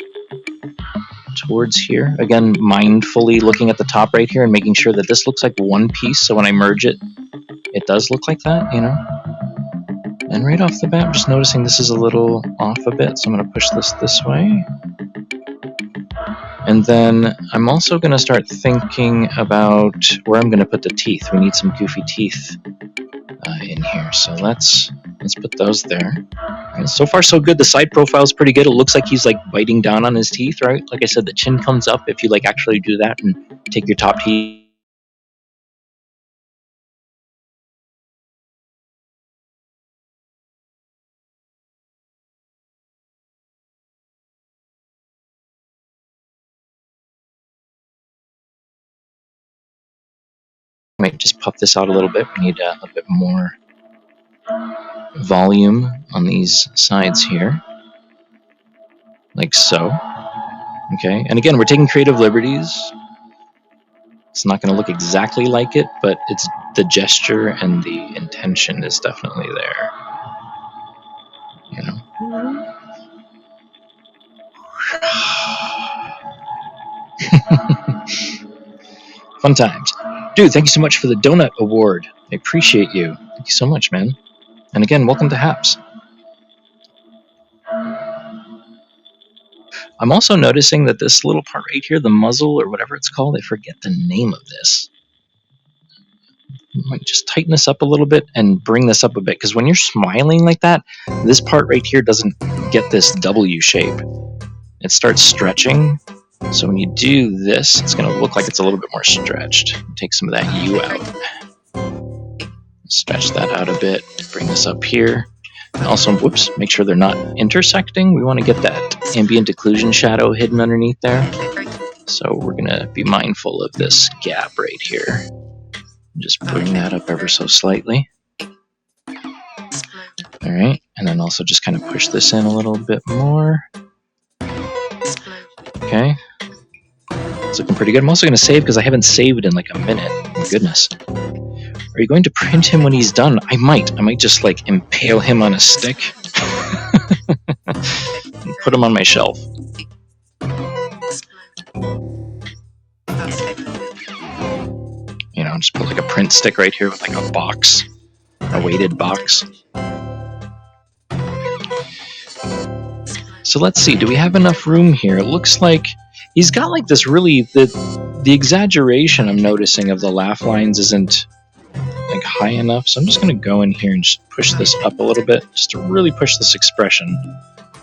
towards here. Again, mindfully looking at the top right here and making sure that this looks like one piece, so when I merge it, it does look like that, you know. And right off the bat, I'm just noticing this is a little off a bit, so I'm going to push this way. And then I'm also going to start thinking about where I'm going to put the teeth. We need some goofy teeth in here, so let's put those there. And so far so good. The side profile is pretty good. It looks like he's like biting down on his teeth, right? Like I said, the chin comes up if you like actually do that and take your top teeth. Might just puff this out a little bit. We need a little bit more volume on these sides here, like so. Okay, and again, we're taking creative liberties. It's not going to look exactly like it, but it's the gesture and the intention is definitely there. You know. Fun times. Dude, thank you so much for the donut award. I appreciate you. Thank you so much, man. And again, welcome to Happs. I'm also noticing that this little part right here, the muzzle or whatever it's called, I forget the name of this. I might just tighten this up a little bit and bring this up a bit, because when you're smiling like that, this part right here doesn't get this W shape. It starts stretching. So when you do this, it's going to look like it's a little bit more stretched. Take some of that U out. Stretch that out a bit. Bring this up here. And also, whoops, make sure they're not intersecting. We want to get that ambient occlusion shadow hidden underneath there. So we're going to be mindful of this gap right here. Just bring that up ever so slightly. All right, and then also just kind of push this in a little bit more. Okay. It's looking pretty good. I'm also going to save because I haven't saved in like a minute. Oh, my goodness. Are you going to print him when he's done? I might just like impale him on a stick and put him on my shelf. You know, just put like a print stick right here with like a box, a weighted box. So let's see, do we have enough room here? It looks like he's got like this really, the exaggeration I'm noticing of the laugh lines isn't like high enough. So I'm just going to go in here and just push this up a little bit, just to really push this expression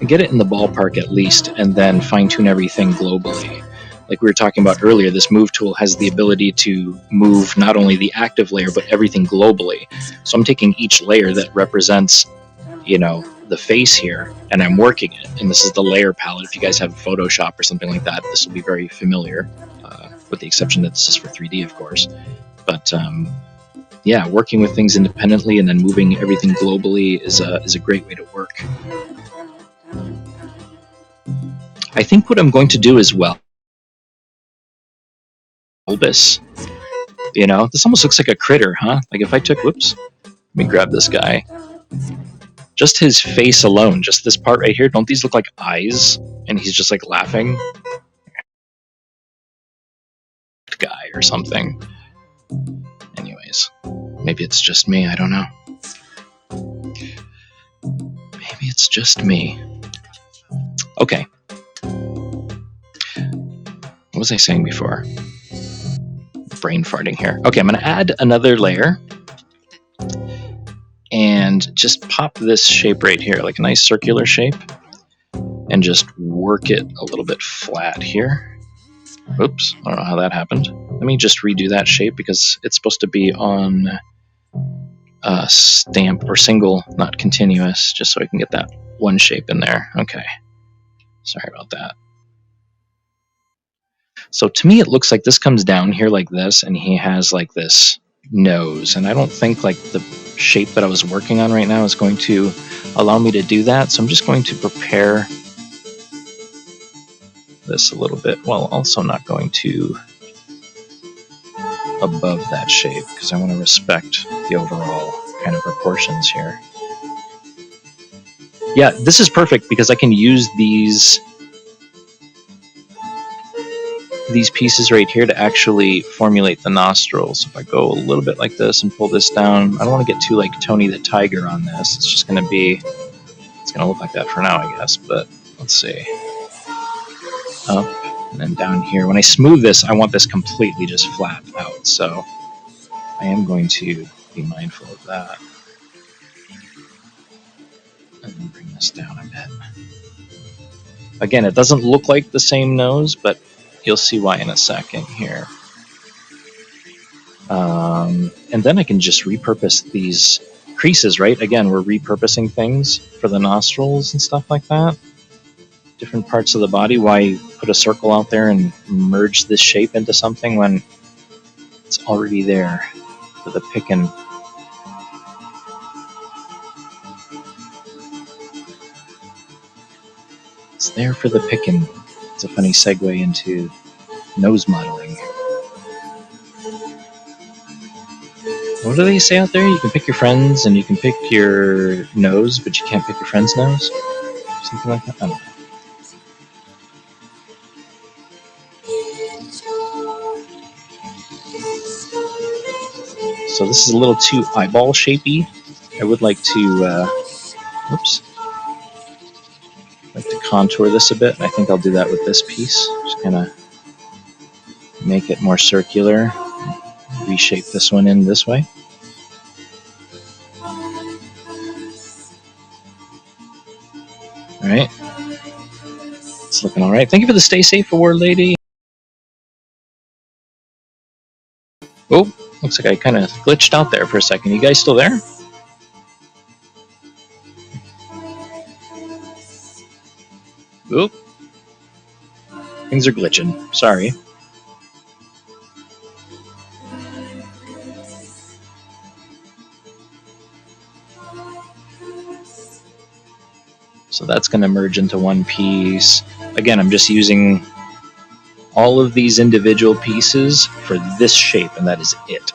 and get it in the ballpark at least, and then fine tune everything globally. Like we were talking about earlier, this move tool has the ability to move not only the active layer, but everything globally. So I'm taking each layer that represents, you know, the face here, and I'm working it. And this is the layer palette. If you guys have Photoshop or something like that, this will be very familiar, with the exception that this is for 3D, of course. But yeah, working with things independently and then moving everything globally is a great way to work. I think what I'm going to do as well, bulbous. You know, this almost looks like a critter, huh? Like if I took, whoops, let me grab this guy. Just his face alone, just this part right here, don't these look like eyes? And he's just like laughing? Guy or something. Anyways, maybe it's just me, I don't know. Maybe it's just me. Okay. What was I saying before? Brain farting here. Okay, I'm going to add another layer and just pop this shape right here, like a nice circular shape, and just work it a little bit flat here. Oops, I don't know how that happened. Let me just redo that shape because it's supposed to be on stamp or single, not continuous, just so I can get that one shape in there. Okay, sorry about that. So to me, it looks like this comes down here like this, and he has like this nose. And I don't think like the shape that I was working on right now is going to allow me to do that. So I'm just going to prepare this a little bit while also not going to above that shape, because I want to respect the overall kind of proportions here. Yeah, this is perfect because I can use these pieces right here to actually formulate the nostrils. If I go a little bit like this and pull this down, I don't want to get too like Tony the Tiger on this. It's just going to be, it's going to look like that for now, I guess. But let's see. Up and then down here. When I smooth this, I want this completely just flat out. So I am going to be mindful of that. And then bring this down a bit. Again, it doesn't look like the same nose, but you'll see why in a second here. And then I can just repurpose these creases, right? Again, we're repurposing things for the nostrils and stuff like that. Different parts of the body. Why put a circle out there and merge this shape into something when it's already there for the picking? It's there for the picking. It's a funny segue into nose modeling. What do they say out there? You can pick your friends and you can pick your nose, but you can't pick your friend's nose? Something like that? I don't know. So this is a little too eyeball shapey. I would like to, oops, like to contour this a bit. I think I'll do that with this piece. Just kind of make it more circular. Reshape this one in this way. All right. It's looking all right. Thank you for the Stay Safe Award, lady. Oh, looks like I kind of glitched out there for a second. You guys still there? Oop. Things are glitching. Sorry. So that's going to merge into one piece. Again, I'm just using all of these individual pieces for this shape, and that is it.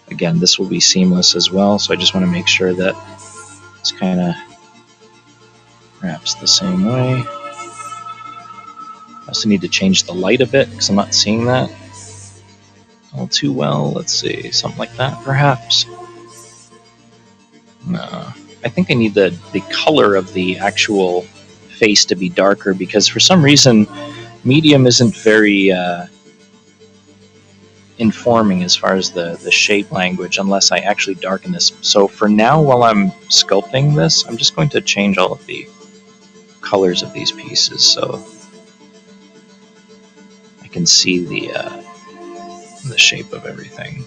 Again, this will be seamless as well, so I just want to make sure that it's kind of wraps the same way. I also need to change the light a bit because I'm not seeing that all too well. Let's see, something like that perhaps. No, I think I need the color of the actual face to be darker because for some reason medium isn't very informing as far as the shape language unless I actually darken this. So for now, while I'm sculpting this, I'm just going to change all of the colors of these pieces so I can see the shape of everything.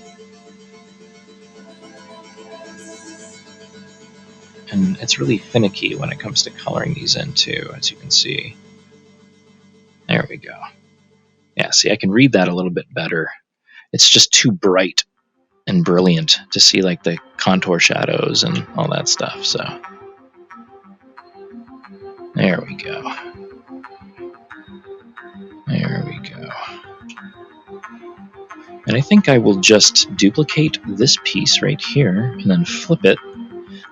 And it's really finicky when it comes to coloring these in too, as you can see. There we go. Yeah, see, I can read that a little bit better. It's just too bright and brilliant to see like the contour shadows and all that stuff. So there we go. There we go. And I think I will just duplicate this piece right here and then flip it.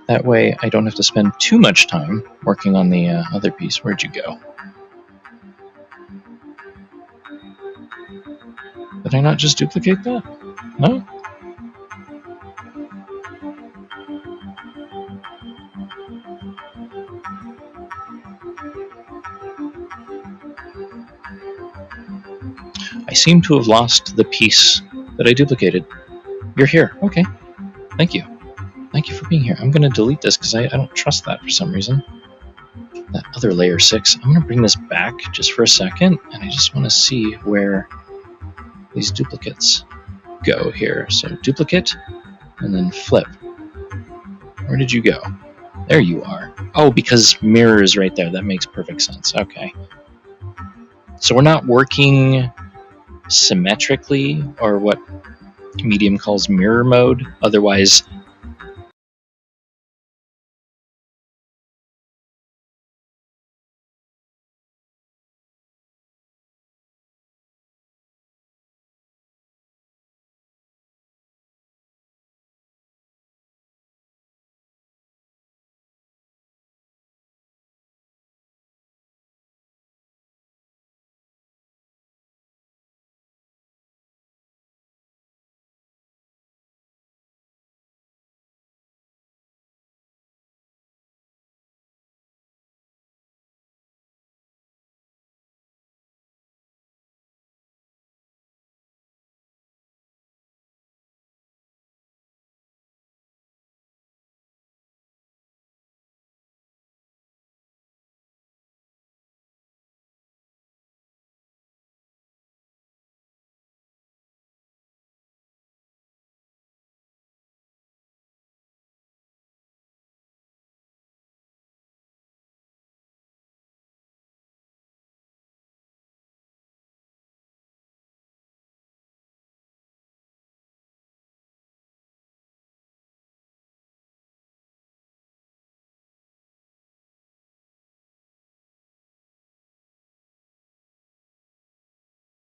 That way I don't have to spend too much time working on the other piece. Where'd you go? Did I not just duplicate that? No? I seem to have lost the piece that I duplicated. You're here. Okay. Thank you. Thank you for being here. I'm going to delete this because I don't trust that for some reason. That other layer 6. I'm going to bring this back just for a second, and I just want to see where these duplicates go here. So duplicate, and then flip. Where did you go? There you are. Oh, because mirror is right there. That makes perfect sense. Okay. So we're not working symmetrically, or what Medium calls mirror mode. Otherwise,